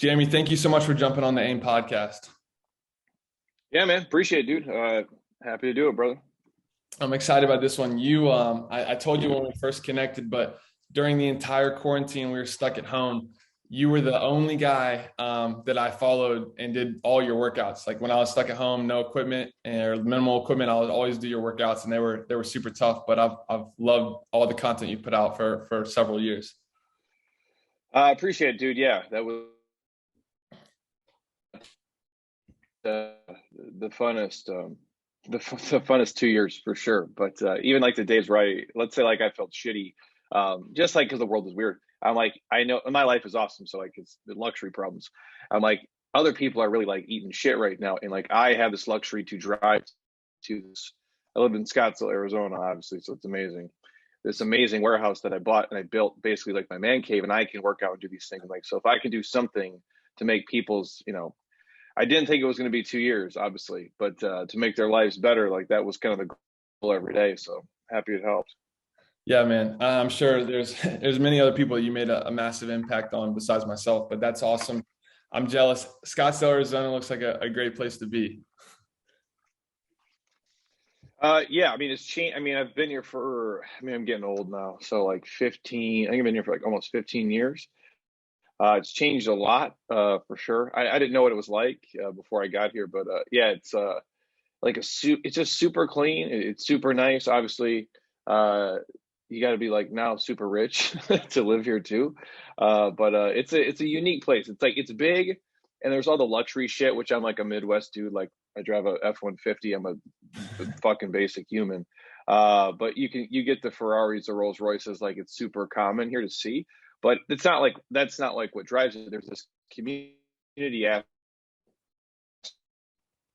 Jamie, thank you so much for jumping on the AIM podcast. Yeah, man. Appreciate it, dude. Happy to do it, brother. I'm excited about this one. I told you when we first connected, but during the entire quarantine, we were stuck at home. You were the only guy that I followed and did all your workouts. Like when I was stuck at home, no equipment or minimal equipment, I would always do your workouts, and they were super tough. But I've loved all the content you put out for several years. I appreciate it, dude. Yeah, that was uh, the funnest, the funnest 2 years for sure. But even like the days where let's say like I felt shitty, just like because the world is weird. I'm like, I know my life is awesome, so like it's the luxury problems. I'm like, other people are really like eating shit right now, and like I have this luxury to drive to this. I live in Scottsdale, Arizona, obviously, so it's amazing. This amazing warehouse that I bought and I built basically like my man cave, and I can work out and do these things. Like, so if I can do something to make people's, I didn't think it was going to be 2 years, obviously, but to make their lives better, like that was kind of the goal every day. So happy it helped. Yeah, man. I'm sure there's many other people you made a massive impact on besides myself, but that's awesome. I'm jealous. Scottsdale, Arizona looks like a great place to be. Yeah, I mean, it's changed. I mean, I've been here I'm getting old now. So like 15, I think I've been here for like almost 15 years. It's changed a lot, for sure. I didn't know what it was like before I got here, but yeah, it's like it's just super clean. It's super nice. Obviously, uh, you got to be like now super rich to live here too. But it's a unique place. It's like it's big, and there's all the luxury shit, which I'm like a Midwest dude. Like I drive a F-150. I'm a fucking basic human. But you get the Ferraris, the Rolls Royces, like it's super common here to see. But that's not like what drives it. There's this community aspect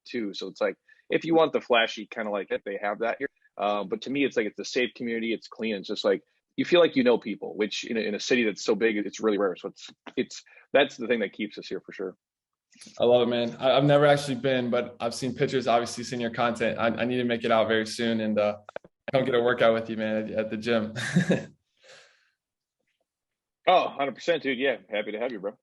too. So it's like if you want the flashy kind of like it, they have that here. But to me, it's like it's a safe community. It's clean. It's just like you feel like you know people, which in a city that's so big, it's really rare. So it's that's the thing that keeps us here for sure. I love it, man. I've never actually been, but I've seen pictures, obviously seen your content. I need to make it out very soon and come get a workout with you, man, at the gym. Oh, 100%, dude. Yeah, happy to have you, bro.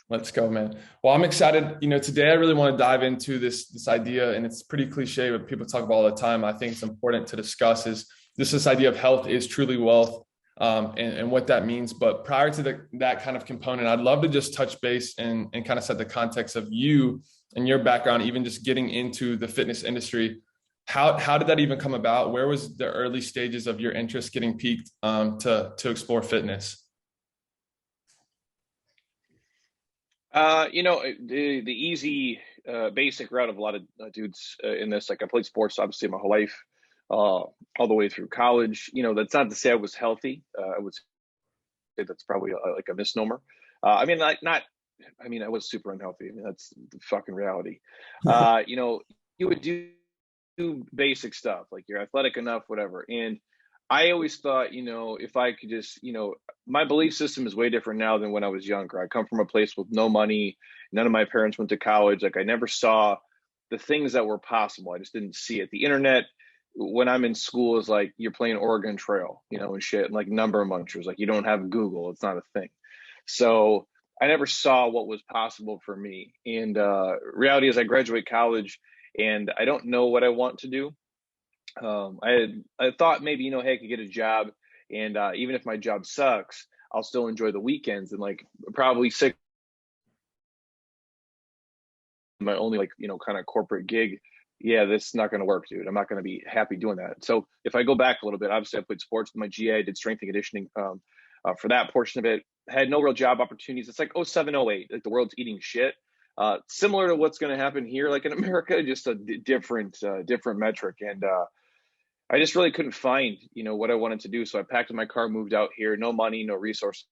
Let's go, man. Well, I'm excited. Today I really want to dive into this idea, and it's pretty cliche, but people talk about all the time. I think it's important to discuss is this idea of health is truly wealth, and what that means. But prior to that kind of component, I'd love to just touch base and kind of set the context of you and your background, even just getting into the fitness industry. How did that even come about? Where was the early stages of your interest getting piqued to explore fitness? The easy, basic route of a lot of dudes in this, like I played sports obviously my whole life, all the way through college. That's not to say I was healthy. I would say that's probably like a misnomer. I mean, like not. I mean, I was super unhealthy. I mean, that's the fucking reality. You would do basic stuff like you're athletic enough, whatever. And I always thought, if I could just, my belief system is way different now than when I was younger. I come from a place with no money. None of my parents went to college. Like I never saw the things that were possible. I just didn't see it. The internet, when I'm in school, is like you're playing Oregon Trail, and shit, and like number munchers. Like you don't have Google. It's not a thing. So I never saw what was possible for me. And reality is I graduate college and I don't know what I want to do. I thought maybe, hey, I could get a job, and even if my job sucks, I'll still enjoy the weekends and like probably six my only like kind of corporate gig. Yeah, this is not going to work, dude. I'm not going to be happy doing that. So if I go back a little bit, obviously I played sports with my GA, did strength and conditioning for that portion of it. Had no real job opportunities. It's like 07, 08, like the world's eating shit. Similar to what's going to happen here, like in America, just a different metric. And I just really couldn't find, what I wanted to do. So I packed up my car, moved out here, no money, no resources,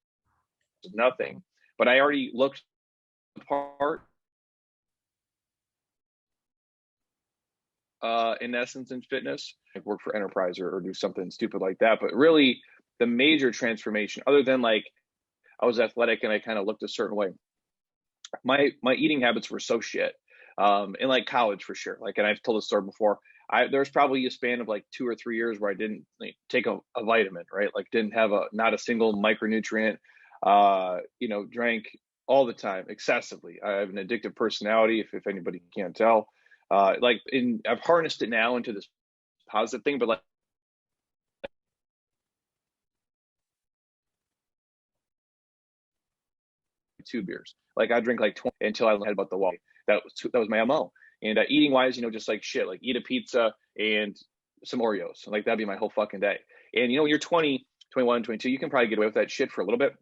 nothing. But I already looked the part, in essence, in fitness, like work for enterprise or do something stupid like that. But really the major transformation, other than like I was athletic and I kind of looked a certain way, my eating habits were so shit. In like college for sure. Like, and I've told this story before. There's probably a span of like 2 or 3 years where I didn't like, take a vitamin, right? Like didn't have not a single micronutrient. Drank. all the time, excessively. I have an addictive personality, if anybody can't tell. I've harnessed it now into this positive thing, but like 2 beers. Like I drink like 20 until I learned about the wall. That was my MO. And eating wise, just like shit, like eat a pizza and some Oreos. Like that'd be my whole fucking day. And when you're 20, 21, 22, you can probably get away with that shit for a little bit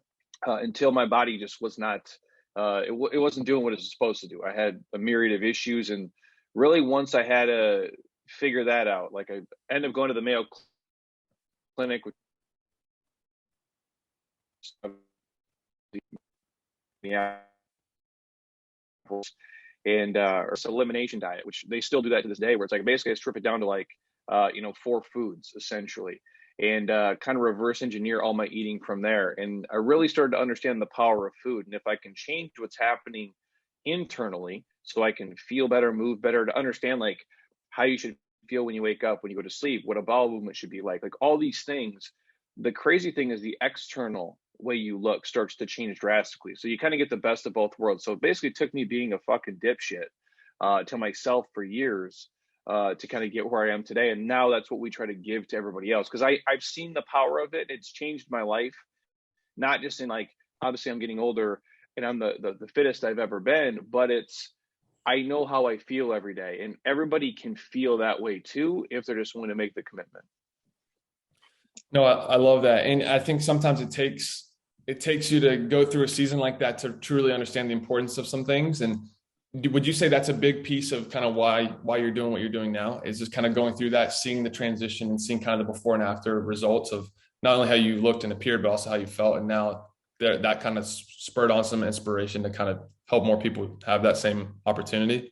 until my body just was not, it wasn't doing what it was supposed to do. I had a myriad of issues. And really, once I had to figure that out, like I ended up going to the Mayo Clinic, which the and or elimination diet, which they still do that to this day, where it's like basically I strip it down to like 4 foods essentially, and kind of reverse engineer all my eating from there. And I really started to understand the power of food, and if I can change what's happening internally, so I can feel better, move better, to understand like how you should feel when you wake up, when you go to sleep, what a bowel movement should be like all these things. The crazy thing is the external way you look starts to change drastically. So you kind of get the best of both worlds. So it basically took me being a fucking dipshit to myself for years to kind of get where I am today. And now that's what we try to give to everybody else. Because I've seen the power of it. It's changed my life, not just in like, obviously I'm getting older and I'm the fittest I've ever been, but I know how I feel every day. And everybody can feel that way too, if they're just willing to make the commitment. No, I love that. And I think sometimes it takes you to go through a season like that to truly understand the importance of some things. And would you say that's a big piece of kind of why you're doing what you're doing now, is just kind of going through that, seeing the transition and seeing kind of the before and after results of not only how you looked and appeared, but also how you felt. And now that kind of spurred on some inspiration to kind of help more people have that same opportunity.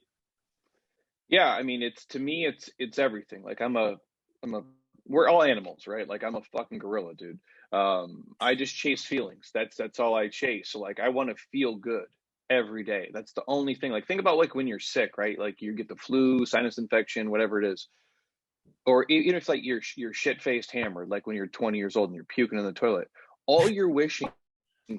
Yeah. I mean, to me, it's everything. Like we're all animals, right? Like I'm a fucking gorilla, dude. I just chase feelings. That's all I chase. So like I want to feel good every day. That's the only thing. Like think about like when you're sick, right? Like you get the flu, sinus infection, whatever it is. Or even if like you're shit faced hammered, like when you're 20 years old and you're puking in the toilet, all you're wishing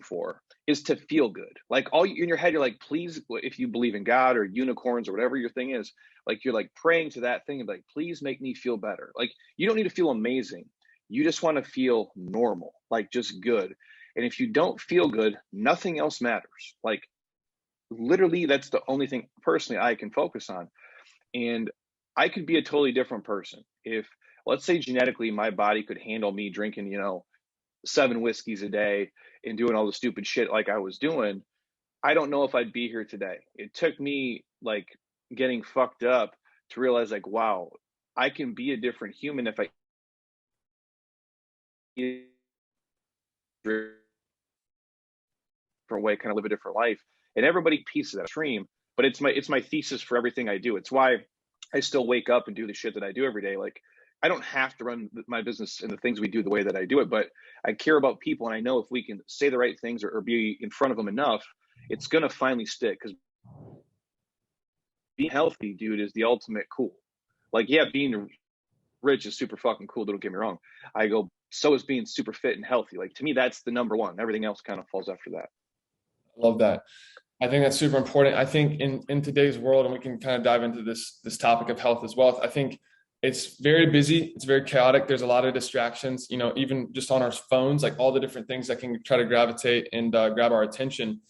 for is to feel good. Like in your head, you're like, please, if you believe in God or unicorns or whatever your thing is, like you're like praying to that thing and like, please make me feel better. Like you don't need to feel amazing. You just want to feel normal, like just good. And if you don't feel good, nothing else matters. Like literally, that's the only thing personally I can focus on. And I could be a totally different person if, let's say, genetically my body could handle me drinking, 7 whiskeys a day and doing all the stupid shit like I was doing. I don't know if I'd be here today. It took me like getting fucked up to realize like, wow, I can be a different human if I different way, kind of live a different life. And everybody pieces that stream, but it's my thesis for everything I do. It's why I still wake up and do the shit that I do every day. Like I don't have to run my business and the things we do the way that I do it, but I care about people. And I know if we can say the right things or be in front of them enough, it's going to finally stick. Because being healthy, dude, is the ultimate cool. Like, yeah, being rich is super fucking cool. Don't get me wrong. I go, so is being super fit and healthy. Like to me, that's the number one. Everything else kind of falls after that. I love that. I think that's super important. I think in today's world, and we can kind of dive into this topic of health as well. I think it's very busy. It's very chaotic. There's a lot of distractions, even just on our phones, like all the different things that can try to gravitate and grab our attention.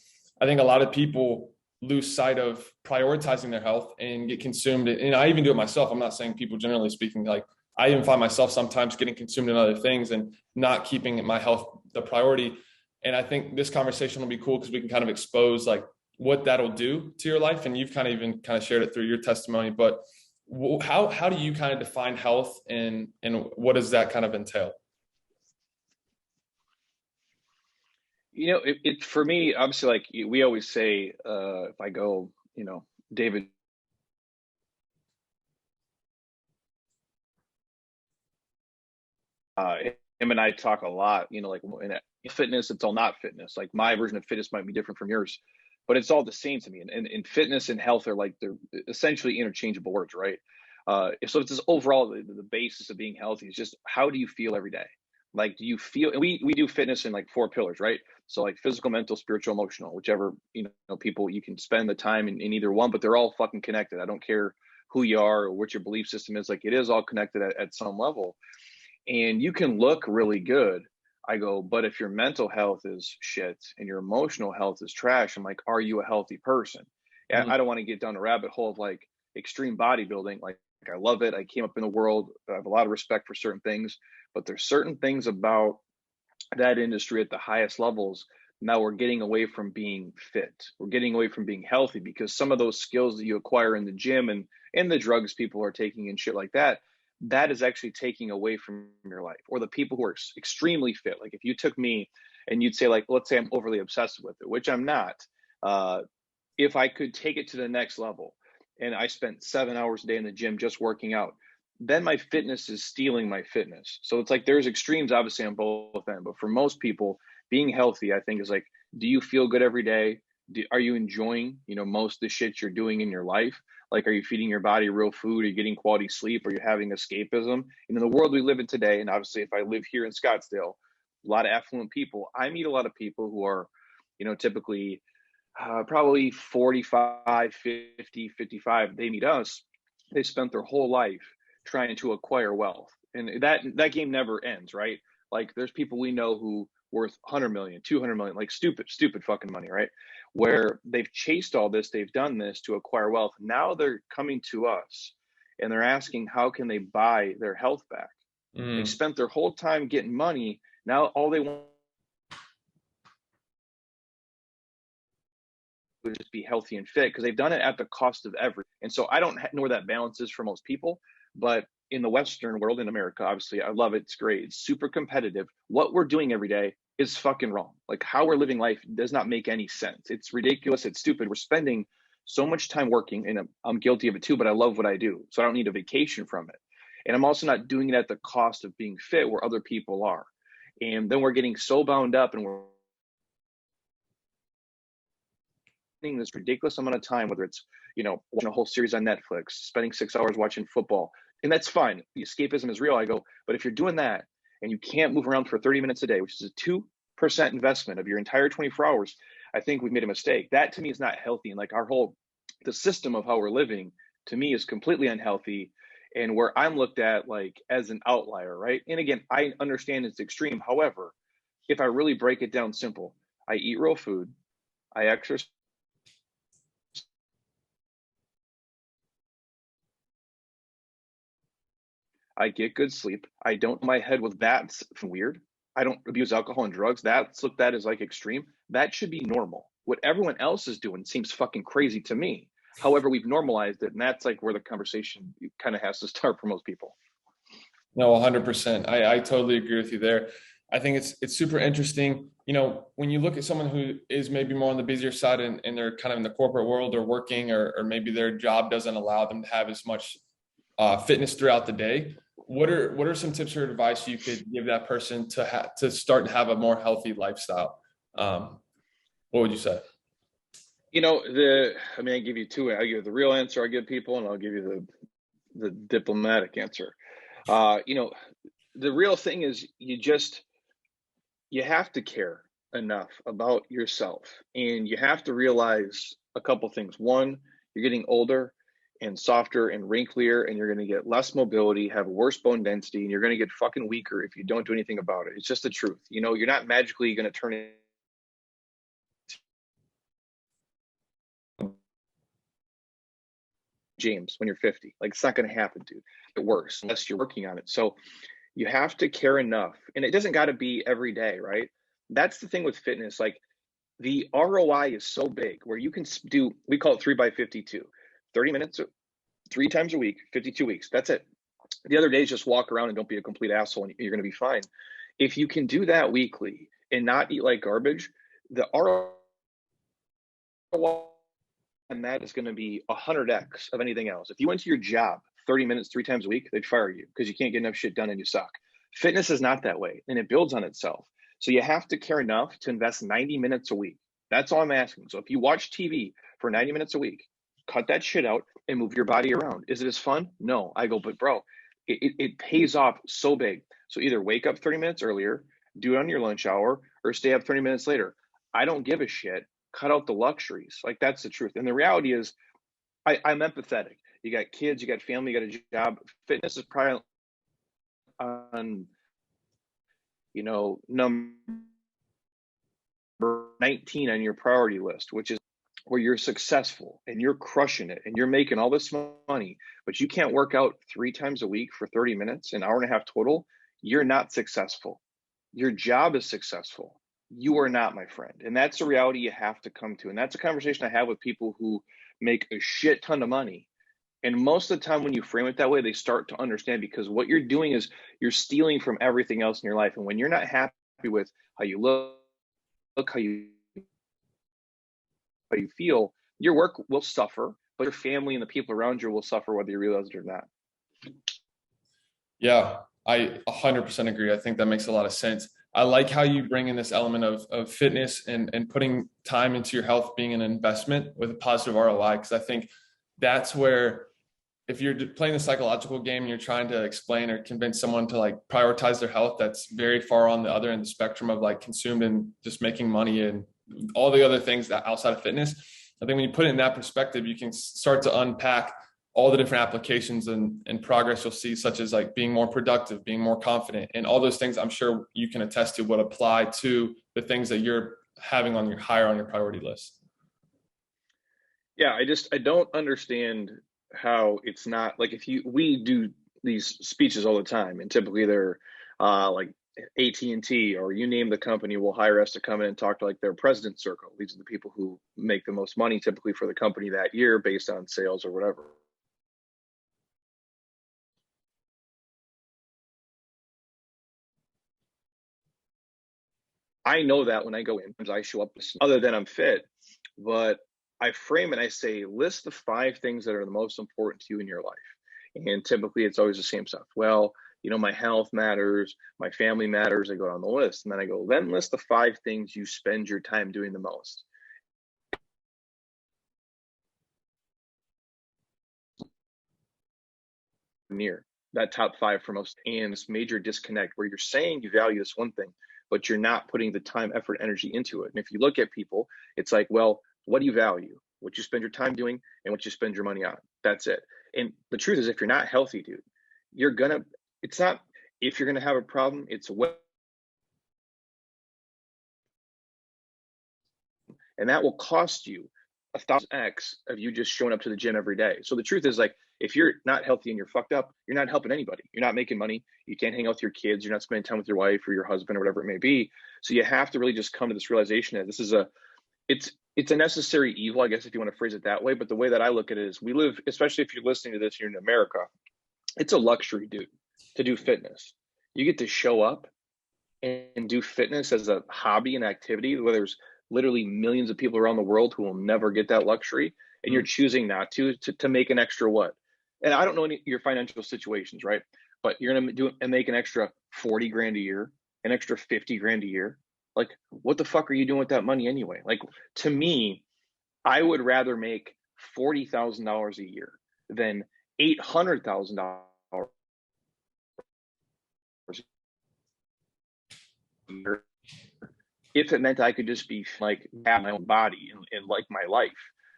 I think a lot of people lose sight of prioritizing their health and get consumed. And I even do it myself. I'm not saying people generally speaking, like I even find myself sometimes getting consumed in other things and not keeping my health the priority. And I think this conversation will be cool because we can kind of expose like what that'll do to your life. And you've kind of even kind of shared it through your testimony, but how do you kind of define health and what does that kind of entail? It for me, obviously, like we always say, if I go, David, him and I talk a lot, like in fitness, it's all not fitness. Like my version of fitness might be different from yours, but it's all the same to me. And fitness and health are like, they're essentially interchangeable words, right? So it's this overall, the basis of being healthy is just how do you feel every day? Like, do you feel, and we do fitness in like 4 pillars, right? So like physical, mental, spiritual, emotional, whichever, people, you can spend the time in either one, but they're all fucking connected. I don't care who you are or what your belief system is. Like, it is all connected at some level. And you can look really good. I go, but if your mental health is shit and your emotional health is trash, I'm like, are you a healthy person? Mhm. I don't want to get down a rabbit hole of like extreme bodybuilding. Like, I love it. I came up in the world. I have a lot of respect for certain things, but there's certain things about that industry at the highest levels. Now we're getting away from being fit. We're getting away from being healthy, because some of those skills that you acquire in the gym and the drugs people are taking and shit like that, that is actually taking away from your life. Or the people who are extremely fit. Like, if you took me and you'd say, like, let's say I'm overly obsessed with it, which I'm not. Uh, if I could take it to the next level and I spent 7 hours a day in the gym just working out, then my fitness is stealing my fitness. So it's like there's extremes obviously on both ends, but for most people, being healthy, I think, is like, do you feel good every day? Are you enjoying, most of the shit you're doing in your life? Like, are you feeding your body real food? Are you getting quality sleep? Are you having escapism? In the world we live in today, and obviously if I live here in Scottsdale, a lot of affluent people, I meet a lot of people who are, typically probably 45, 50, 55. They meet us. They spent their whole life trying to acquire wealth. And that game never ends, right? Like, there's people we know who worth 100 million, 200 million, like stupid fucking money, right? Where they've chased all this, they've done this to acquire wealth. Now they're coming to us and they're asking how can they buy their health back? They Mm. spent their whole time getting money. Now all they want would just be healthy and fit, because they've done it at the cost of everything. And so I don't know where that balance is for most people, but in the Western world, in America, obviously, I love it. It's great. It's super competitive. What we're doing every day is fucking wrong. Like, how we're living life does not make any sense. It's ridiculous. It's stupid. We're spending so much time working, and I'm guilty of it too, but I love what I do. So I don't need a vacation from it. And I'm also not doing it at the cost of being fit where other people are. And then we're getting so bound up and we're this ridiculous amount of time, whether it's, watching a whole series on Netflix, spending 6 hours watching football, and that's fine. The escapism is real. I go, but if you're doing that and you can't move around for 30 minutes a day, which is a 2% investment of your entire 24 hours, I think we've made a mistake. That to me is not healthy. And like, the system of how we're living, to me, is completely unhealthy. And where I'm looked at like as an outlier, right? And again, I understand it's extreme. However, if I really break it down simple, I eat real food, I exercise, I get good sleep. I don't my head with that's weird. I don't abuse alcohol and drugs. That's looked at as like extreme. That should be normal. What everyone else is doing seems fucking crazy to me. However, we've normalized it, and that's like where the conversation kind of has to start for most people. No, 100%. I totally agree with you there. I think it's super interesting. When you look at someone who is maybe more on the busier side and they're kind of in the corporate world or working, or maybe their job doesn't allow them to have as much fitness throughout the day. What are some tips or advice you could give that person to start to have a more healthy lifestyle? What would you say? I give you two. I give you the real answer I give people, and I'll give you the diplomatic answer. The real thing is you have to care enough about yourself, and you have to realize a couple things. One, you're getting older and softer and wrinklier, and you're going to get less mobility, have worse bone density, and you're going to get fucking weaker if you don't do anything about it. It's just the truth. You're not magically going to turn into James when you're 50. Like, it's not going to happen, dude. It works unless you're working on it. So you have to care enough, and it doesn't got to be every day, right? That's the thing with fitness. Like, the ROI is so big where you can do, we call it 3x52, 30 minutes, 3 times a week, 52 weeks. That's it. The other days, just walk around and don't be a complete asshole, and you're going to be fine. If you can do that weekly and not eat like garbage, the ROI on that is going to be 100x of anything else. If you went to your job 30 minutes, 3 times a week, they'd fire you because you can't get enough shit done and you suck. Fitness is not that way, and it builds on itself. So you have to care enough to invest 90 minutes a week. That's all I'm asking. So if you watch TV for 90 minutes a week, cut that shit out and move your body around. Is it as fun? No. I go, but bro, it pays off so big. So either wake up 30 minutes earlier, do it on your lunch hour, or stay up 30 minutes later. I don't give a shit. Cut out the luxuries. Like, that's the truth. And the reality is, I'm empathetic. You got kids, you got family, you got a job. Fitness is probably on, number 19 on your priority list, which is where you're successful and you're crushing it and you're making all this money, but you can't work out 3 times a week for 30 minutes, an hour and a half total. You're not successful. Your job is successful. You are not, my friend. And that's the reality you have to come to. And that's a conversation I have with people who make a shit ton of money. And most of the time, when you frame it that way, they start to understand, because what you're doing is you're stealing from everything else in your life. And when you're not happy with how you look, how you feel, your work will suffer, but your family and the people around you will suffer whether you realize it or not. Yeah, I 100% agree. I think that makes a lot of sense. I like how you bring in this element of fitness and putting time into your health being an investment with a positive ROI, because I think that's where, if you're playing the psychological game and you're trying to explain or convince someone to like prioritize their health, that's very far on the other end of the spectrum of like consumed and just making money and all the other things that outside of fitness. I think when you put it in that perspective, you can start to unpack all the different applications and progress you'll see, such as like being more productive, being more confident, and all those things I'm sure you can attest to would apply to the things that you're having on your higher on your priority list. Yeah, I don't understand how it's not like, we do these speeches all the time, and typically they're like AT&T or you name the company will hire us to come in and talk to like their president circle. These are the people who make the most money typically for the company that year based on sales or whatever. I know that when I go in, I show up other than I'm fit, but I frame it, I say, list the 5 things that are the most important to you in your life. And typically it's always the same stuff. Well, my health matters, my family matters. I go down the list, and then I go, then list the 5 things you spend your time doing the most. Near that top 5 for most, and this major disconnect where you're saying you value this one thing, but you're not putting the time, effort, energy into it. And if you look at people, it's like, well, what do you value? What you spend your time doing and what you spend your money on. That's it. And the truth is, if you're not healthy, dude, it's not if you're gonna have a problem, it's what, and that will cost you 1,000x of you just showing up to the gym every day. So the truth is, like, if you're not healthy and you're fucked up, you're not helping anybody. You're not making money. You can't hang out with your kids. You're not spending time with your wife or your husband or whatever it may be. So you have to really just come to this realization that this is it's a necessary evil, I guess, if you want to phrase it that way. But the way that I look at it is, we live, especially if you're listening to this here in America, it's a luxury, dude, to do fitness. You get to show up and do fitness as a hobby and activity where there's literally millions of people around the world who will never get that luxury, and you're choosing not to make an extra what? And I don't know your financial situations, right? But you're gonna do and make an extra 40 grand a year, an extra 50 grand a year. Like, what the fuck are you doing with that money anyway? Like, to me, I would rather make $40,000 a year than $800,000 a year if it meant I could just be like, have my own body and like my life.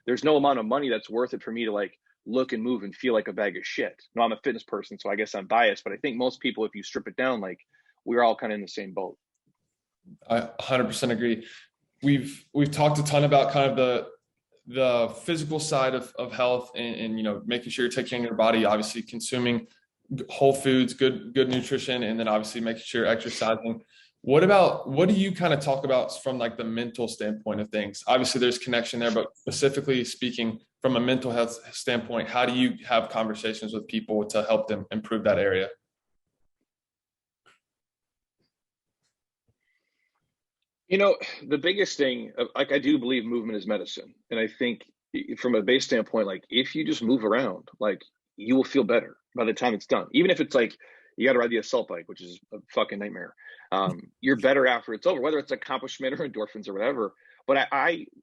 There's no amount of money that's worth it for me to like look and move and feel like a bag of shit. No, I'm a fitness person, so I guess I'm biased, but I think most people, if you strip it down, like, we're all kind of in the same boat. I 100% agree. We've talked a ton about kind of the physical side of health and making sure you're taking care of your body, obviously consuming whole foods, good nutrition, and then obviously making sure you're exercising. What do you kind of talk about from like the mental standpoint of things? Obviously there's connection there, but specifically speaking from a mental health standpoint, how do you have conversations with people to help them improve that area? The biggest thing, like, I do believe movement is medicine. And I think from a base standpoint, like, if you just move around, like, you will feel better by the time it's done. Even if it's like, you got to ride the assault bike, which is a fucking nightmare. You're better after it's over, whether it's accomplishment or endorphins or whatever. But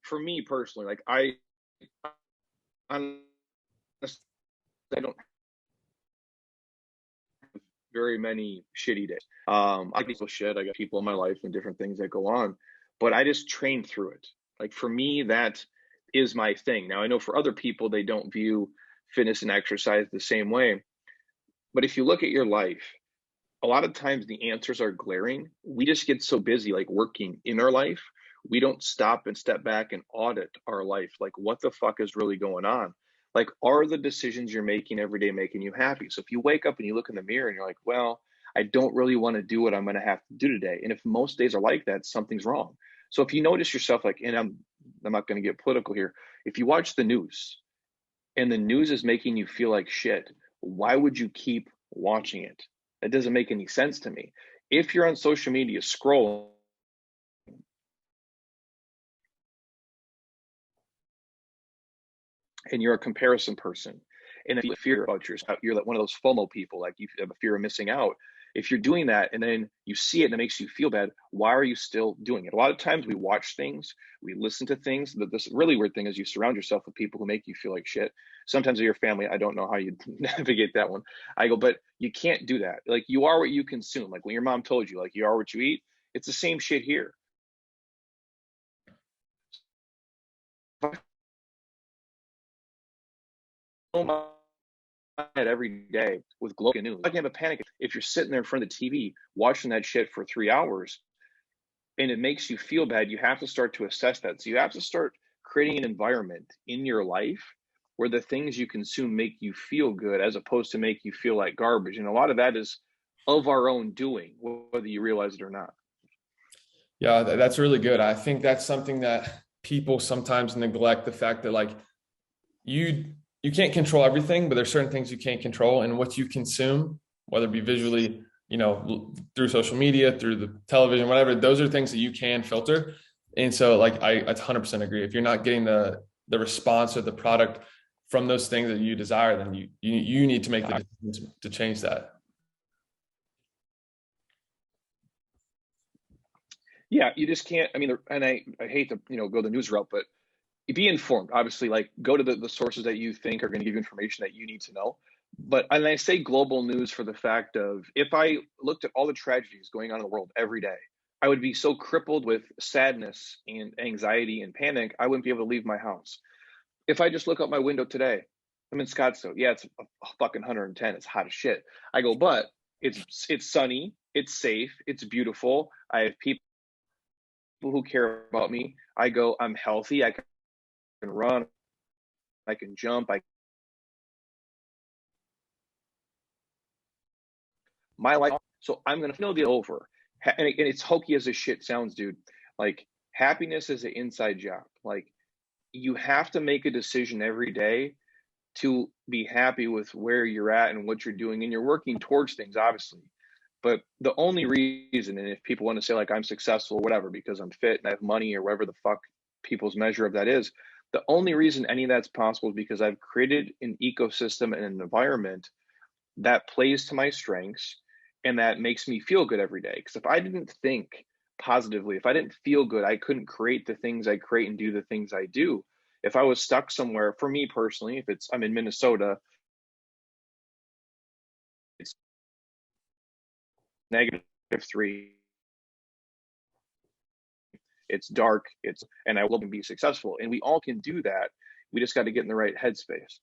for me personally, like, honestly, I don't very many shitty days. I get shit. I got people in my life and different things that go on, but I just train through it. Like for me, that is my thing. Now I know for other people, they don't view fitness and exercise the same way. But if you look at your life, a lot of times the answers are glaring. We just get so busy like working in our life. We don't stop and step back and audit our life. Like, what the fuck is really going on? Like, are the decisions you're making every day making you happy? So if you wake up and you look in the mirror and you're like, well, I don't really want to do what I'm going to have to do today. And if most days are like that, something's wrong. So if you notice yourself, like, and I'm not going to get political here. If you watch the news and the news is making you feel like shit, why would you keep watching it? That doesn't make any sense to me. If you're on social media scrolling and you're a comparison person and if you fear about yourself, you're like one of those FOMO people, like you have a fear of missing out. If you're doing that and then you see it and it makes you feel bad, why are you still doing it? A lot of times we watch things, we listen to things. This really weird thing is you surround yourself with people who make you feel like shit. Sometimes with your family, I don't know how you navigate that one. I go, but you can't do that. Like you are what you consume. Like when your mom told you, like you are what you eat, it's the same shit here. Every day with global news. I can have a panic if you're sitting there in front of the TV watching that shit for 3 hours and it makes you feel bad. You have to start to assess that. So you have to start creating an environment in your life where the things you consume make you feel good as opposed to make you feel like garbage. And a lot of that is of our own doing, whether you realize it or not. Yeah, that's really good. I think that's something that people sometimes neglect, the fact that like you can't control everything, but there's certain things you can't control, and what you consume, whether it be visually, through social media, through the television, whatever, those are things that you can filter. And so like I 100% agree. If you're not getting the response or the product from those things that you desire, then you need to make the decision to change that. Yeah, you just can't. I mean, and I hate to go the news route, but be informed. Obviously, like go to the sources that you think are going to give you information that you need to know. But and I say global news for the fact of if I looked at all the tragedies going on in the world every day, I would be so crippled with sadness and anxiety and panic, I wouldn't be able to leave my house. If I just look out my window today, I'm in Scottsdale. Yeah, it's a fucking 110. It's hot as shit. I go, but it's sunny, it's safe, it's beautiful. I have people who care about me. I go, I'm healthy. I can run. I can jump. My life. So I'm gonna know the over. And it's hokey as a shit sounds, dude. Like happiness is an inside job. Like you have to make a decision every day to be happy with where you're at and what you're doing, and you're working towards things, obviously. But the only reason, and if people want to say like I'm successful or whatever because I'm fit and I have money or whatever the fuck people's measure of that is, the only reason any of that's possible is because I've created an ecosystem and an environment that plays to my strengths and that makes me feel good every day. Because if I didn't think positively, if I didn't feel good, I couldn't create the things I create and do the things I do. If I was stuck somewhere, for me personally, if I'm in Minnesota, it's -3. It's dark. And I will be successful. And we all can do that. We just got to get in the right headspace.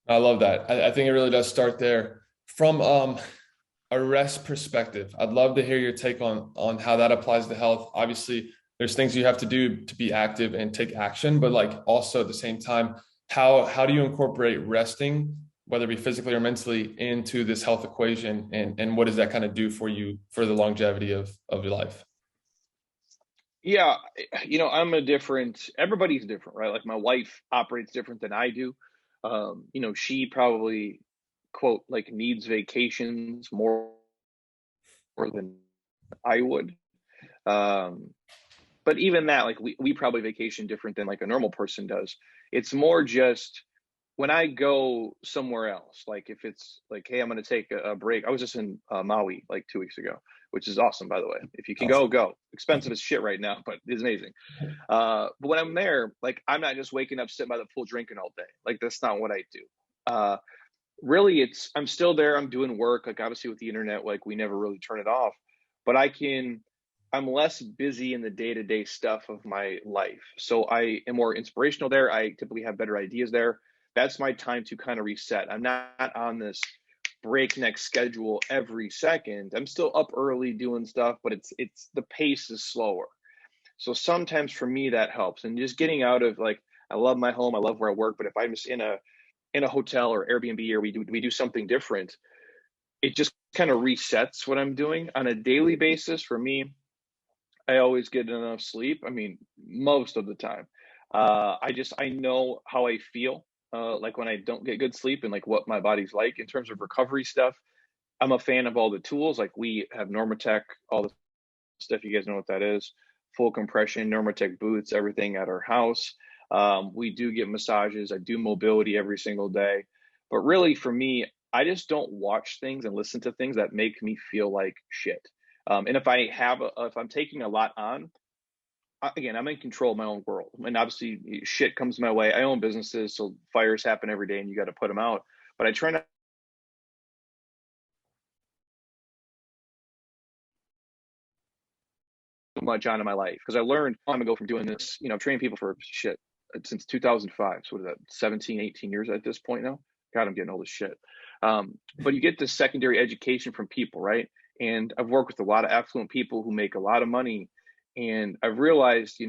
I love that. I think it really does start there. From a rest perspective, I'd love to hear your take on how that applies to health. Obviously, there's things you have to do to be active and take action, but like also at the same time, how do you incorporate resting, whether it be physically or mentally, into this health equation, and what does that kind of do for you for the longevity of your life? Yeah, everybody's different, right? Like my wife operates different than I do. She probably quote like needs vacations more than I would. But even that, like we probably vacation different than like a normal person does. It's more just when I go somewhere else, like if it's like, hey, I'm going to take a break. I was just in Maui like 2 weeks ago, which is awesome, by the way. If you can Awesome. go. Expensive as shit right now, but it's amazing. But when I'm there, like I'm not just waking up, sitting by the pool, drinking all day. Like that's not what I do. really I'm still there. I'm doing work, like obviously with the internet, like we never really turn it off, but I'm less busy in the day-to-day stuff of my life. So I am more inspirational there. I typically have better ideas there. That's my time to kind of reset. I'm not on this breakneck schedule every second. I'm still up early doing stuff, but it's the pace is slower. So sometimes for me that helps. And just getting out of like, I love my home, I love where I work, but if I'm just in a hotel or Airbnb, or we do something different, it just kind of resets what I'm doing on a daily basis. For me, I always get enough sleep. I mean, most of the time. I know how I feel, like when I don't get good sleep, and like what my body's like in terms of recovery stuff. I'm a fan of all the tools. Like we have Normatec, all the stuff, you guys know what that is. Full compression, Normatec boots, everything at our house. We do get massages. I do mobility every single day. But really, for me, I just don't watch things and listen to things that make me feel like shit. And if I'm taking a lot on, again, I'm in control of my own world. And obviously, shit comes my way. I own businesses, so fires happen every day, and you got to put them out. But I try not too much on in my life, because I learned I'm gonna go from doing this, training people for shit since 2005. So what is that, 17, 18 years at this point now? God, I'm getting old as shit. But you get this secondary education from people, right? And I've worked with a lot of affluent people who make a lot of money. And I've realized,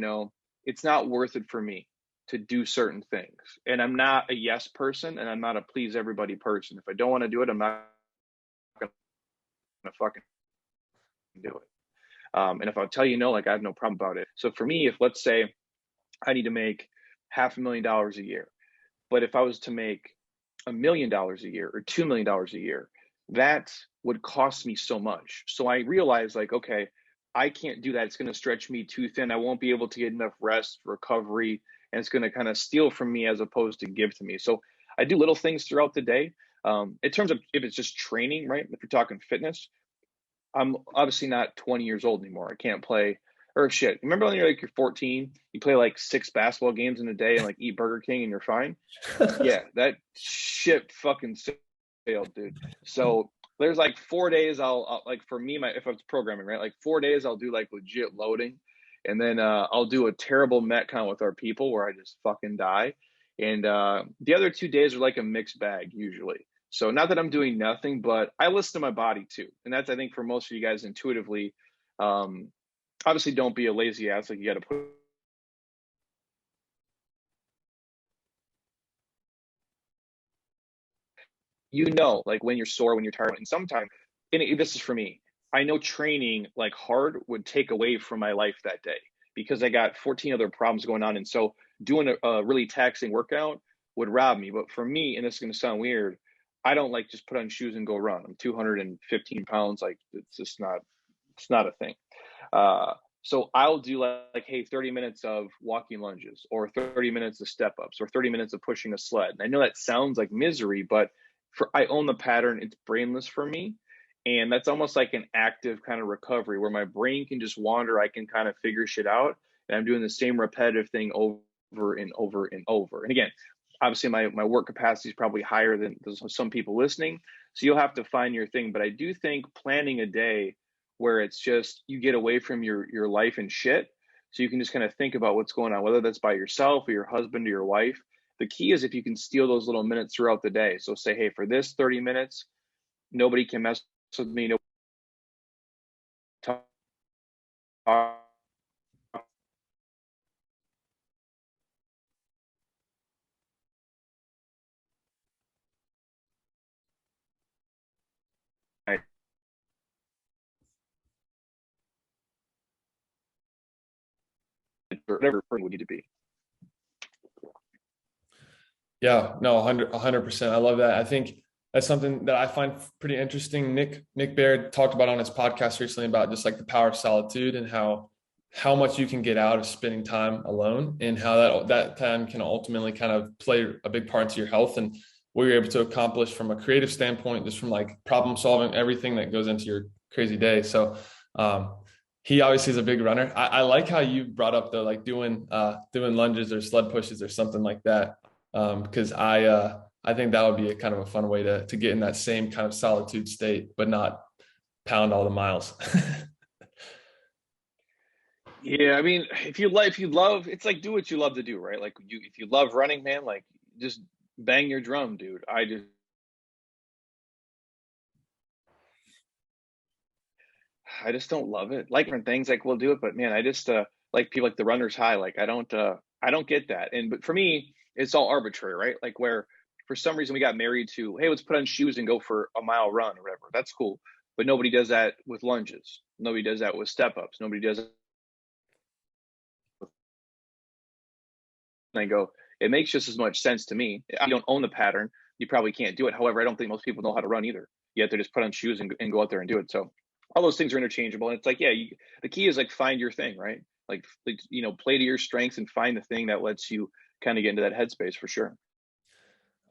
it's not worth it for me to do certain things. And I'm not a yes person, and I'm not a please everybody person. If I don't want to do it, I'm not going to fucking do it. And if I'll tell you no, like I have no problem about it. So for me, if let's say I need to make $500,000 a year, but if I was to make $1 million a year or $2 million a year, that would cost me so much. So I realized, like, okay, I can't do that. It's going to stretch me too thin. I won't be able to get enough rest, recovery, and it's going to kind of steal from me as opposed to give to me. So I do little things throughout the day. In terms of if it's just training, right? If you're talking fitness, I'm obviously not 20 years old anymore. I can't play, or shit. Remember when you're 14, you play like 6 basketball games in a day and like eat Burger King and you're fine? Yeah, that shit fucking failed, dude. So there's like 4 days I'll like, for me, if I was programming, right? Like 4 days I'll do like legit loading, and then I'll do a terrible Metcon with our people where I just fucking die. And the other 2 days are like a mixed bag usually. So not that I'm doing nothing, but I listen to my body too. And that's, I think, for most of you guys intuitively. Um, Obviously, don't be a lazy ass. Like you got to put, like when you're sore, when you're tired. And sometimes, this is for me, I know training like hard would take away from my life that day because I got 14 other problems going on. And so doing a really taxing workout would rob me. But for me, and this is going to sound weird, I don't like just put on shoes and go run. I'm 215 pounds. Like it's not a thing. So I'll do hey, 30 minutes of walking lunges, or 30 minutes of step ups, or 30 minutes of pushing a sled. And I know that sounds like misery, but I own the pattern. It's brainless for me. And that's almost like an active kind of recovery where my brain can just wander. I can kind of figure shit out. And I'm doing the same repetitive thing over and over and over. And again, obviously my work capacity is probably higher than some people listening. So you'll have to find your thing. But I do think planning a day where it's just you get away from your life and shit, so you can just kind of think about what's going on, whether that's by yourself or your husband or your wife. The key is if you can steal those little minutes throughout the day. So say, hey, for this 30 minutes, nobody can mess with me. Nobody talk. Whatever it would need to be. Yeah, no, 100%. I love that. I think that's something that I find pretty interesting. Nick Baird talked about on his podcast recently about just like the power of solitude and how much you can get out of spending time alone, and how that time can ultimately kind of play a big part into your health and what you're able to accomplish from a creative standpoint, just from like problem solving, everything that goes into your crazy day. So he obviously is a big runner. I like how you brought up the like doing lunges or sled pushes or something like that. Because I think that would be a kind of a fun way to get in that same kind of solitude state, but not pound all the miles. Yeah, I mean, if you love, it's like do what you love to do, right? Like if you love running, man, like just bang your drum, dude. I just don't love it. Like different things, like we'll do it, but man, I just like people like the runner's high. Like I don't get that. And but for me, it's all arbitrary, right? Like where for some reason we got married to, hey, let's put on shoes and go for a mile run or whatever. That's cool. But nobody does that with lunges. Nobody does that with step ups. Nobody does it. And I go, it makes just as much sense to me. I don't own the pattern. You probably can't do it. However, I don't think most people know how to run either. You have to just put on shoes and go out there and do it. So all those things are interchangeable. And it's like, yeah, the key is like find your thing, right? Like, you know, play to your strengths and find the thing that lets you kind of get into that headspace for sure.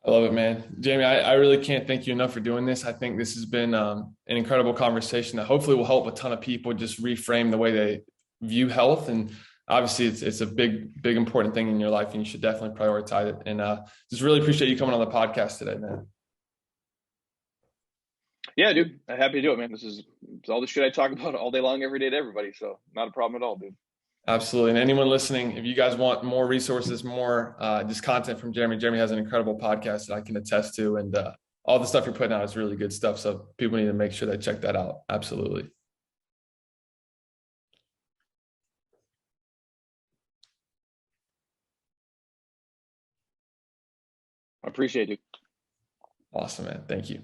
I love it, man. Jamie, I really can't thank you enough for doing this. I think this has been an incredible conversation that hopefully will help a ton of people just reframe the way they view health. And obviously, it's a big important thing in your life, and you should definitely prioritize it. And just really appreciate you coming on the podcast today, man. Yeah, dude. I'm happy to do it, man. It's all the shit I talk about all day long, every day to everybody. So not a problem at all, dude. Absolutely. And anyone listening, if you guys want more resources, more just content from Jeremy, Jeremy has an incredible podcast that I can attest to. And all the stuff you're putting out is really good stuff. So people need to make sure they check that out. Absolutely. I appreciate you. Awesome, man. Thank you.